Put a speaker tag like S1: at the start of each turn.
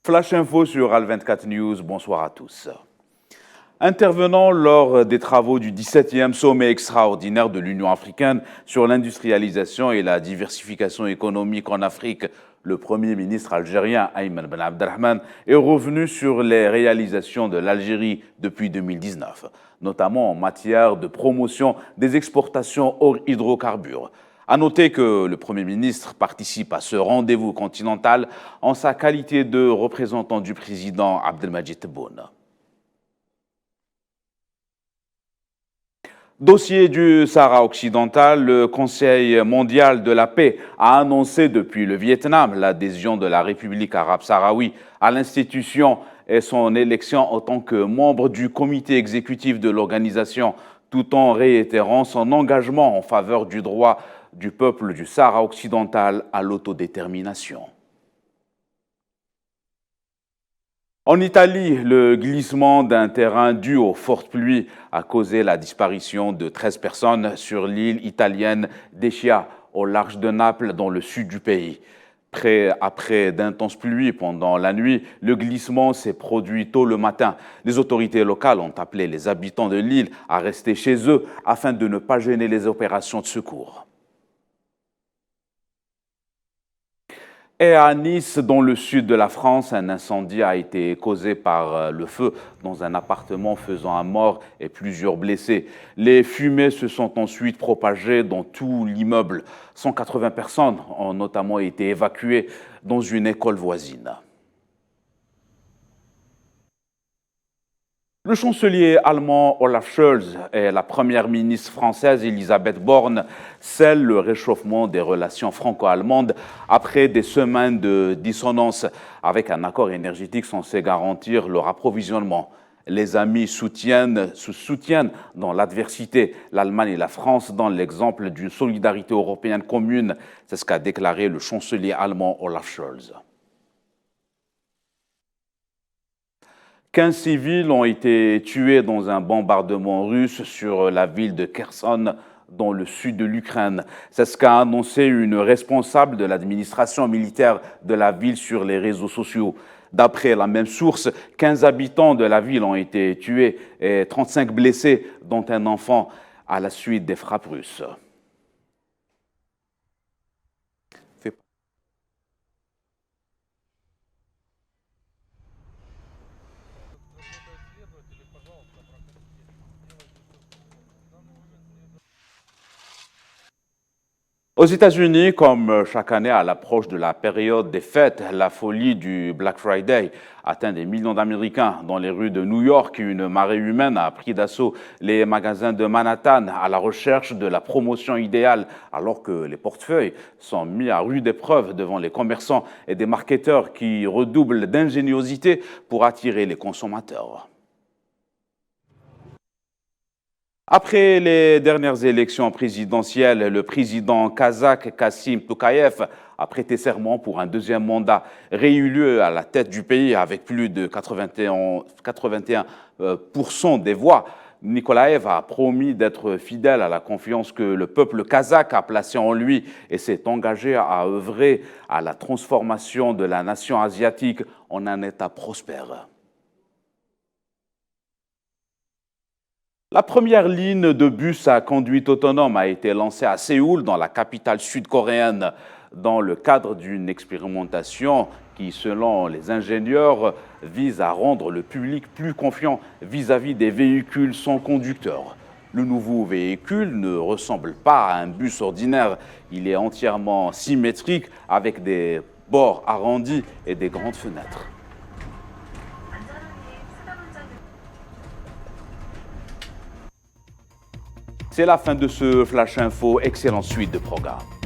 S1: Flash Info sur Al24 News, bonsoir à tous. Intervenant lors des travaux du 17e sommet extraordinaire de l'Union africaine sur l'industrialisation et la diversification économique en Afrique, le Premier ministre algérien Ayman Ben Abdelrahman est revenu sur les réalisations de l'Algérie depuis 2019, notamment en matière de promotion des exportations hors hydrocarbures. À noter que le Premier ministre participe à ce rendez-vous continental en sa qualité de représentant du président Abdelmadjid Tebboune. Dossier du Sahara occidental, le Conseil mondial de la paix a annoncé depuis le Vietnam l'adhésion de la République arabe sahraoui à l'institution et son élection en tant que membre du comité exécutif de l'organisation, tout en réitérant son engagement en faveur du droit du peuple du Sahara occidental à l'autodétermination. En Italie, le glissement d'un terrain dû aux fortes pluies a causé la disparition de 13 personnes sur l'île italienne d'Ischia, au large de Naples, dans le sud du pays. Après d'intenses pluies pendant la nuit, le glissement s'est produit tôt le matin. Les autorités locales ont appelé les habitants de l'île à rester chez eux afin de ne pas gêner les opérations de secours. Et à Nice, dans le sud de la France, un incendie a été causé par le feu dans un appartement, faisant un mort et plusieurs blessés. Les fumées se sont ensuite propagées dans tout l'immeuble. 180 personnes ont notamment été évacuées dans une école voisine. Le chancelier allemand Olaf Scholz et la première ministre française Elisabeth Borne scellent le réchauffement des relations franco-allemandes après des semaines de dissonance, avec un accord énergétique censé garantir leur approvisionnement. Les amis se soutiennent dans l'adversité. L'Allemagne et la France donnent l'exemple d'une solidarité européenne commune. C'est ce qu'a déclaré le chancelier allemand Olaf Scholz. 15 civils ont été tués dans un bombardement russe sur la ville de Kherson, dans le sud de l'Ukraine. C'est ce qu'a annoncé une responsable de l'administration militaire de la ville sur les réseaux sociaux. D'après la même source, 15 habitants de la ville ont été tués et 35 blessés, dont un enfant, à la suite des frappes russes. Aux États-Unis, comme chaque année à l'approche de la période des fêtes, la folie du Black Friday atteint des millions d'Américains. Dans les rues de New York, une marée humaine a pris d'assaut les magasins de Manhattan à la recherche de la promotion idéale, alors que les portefeuilles sont mis à rude épreuve devant les commerçants et des marketeurs qui redoublent d'ingéniosité pour attirer les consommateurs. Après les dernières élections présidentielles, le président kazakh Kassym Tokayev a prêté serment pour un deuxième mandat, réélu à la tête du pays avec plus de 81% des voix. Nikolaev a promis d'être fidèle à la confiance que le peuple kazakh a placée en lui et s'est engagé à œuvrer à la transformation de la nation asiatique en un État prospère. La première ligne de bus à conduite autonome a été lancée à Séoul, dans la capitale sud-coréenne, dans le cadre d'une expérimentation qui, selon les ingénieurs, vise à rendre le public plus confiant vis-à-vis des véhicules sans conducteur. Le nouveau véhicule ne ressemble pas à un bus ordinaire. Il est entièrement symétrique, avec des bords arrondis et des grandes fenêtres. C'est la fin de ce Flash Info. Excellente suite de programme.